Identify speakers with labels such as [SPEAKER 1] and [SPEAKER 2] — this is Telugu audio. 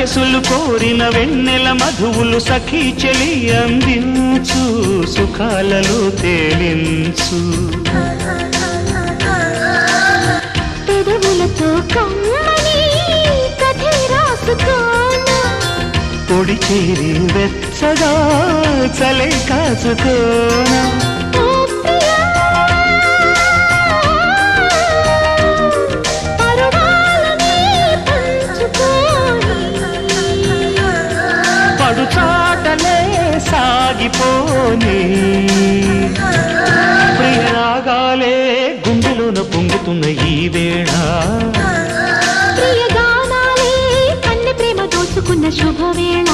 [SPEAKER 1] వయసులు కోరిన వెన్నెల మధువులు సఖీ చెలి అందించు సుఖాలలో తేలించు
[SPEAKER 2] పెదవులతో కమ్మని కథే రాసుకోనా
[SPEAKER 1] పొడి చేరి వెచ్చగా చలే కాచుకోనా పడుచాటలే సాగిపోని ప్రియరాగాలే గుండెలోన పొంగుతున్న ఈ వేళ
[SPEAKER 2] ప్రియగానాలే కన్నె ప్రేమ దోచుకున్న శుభవేళ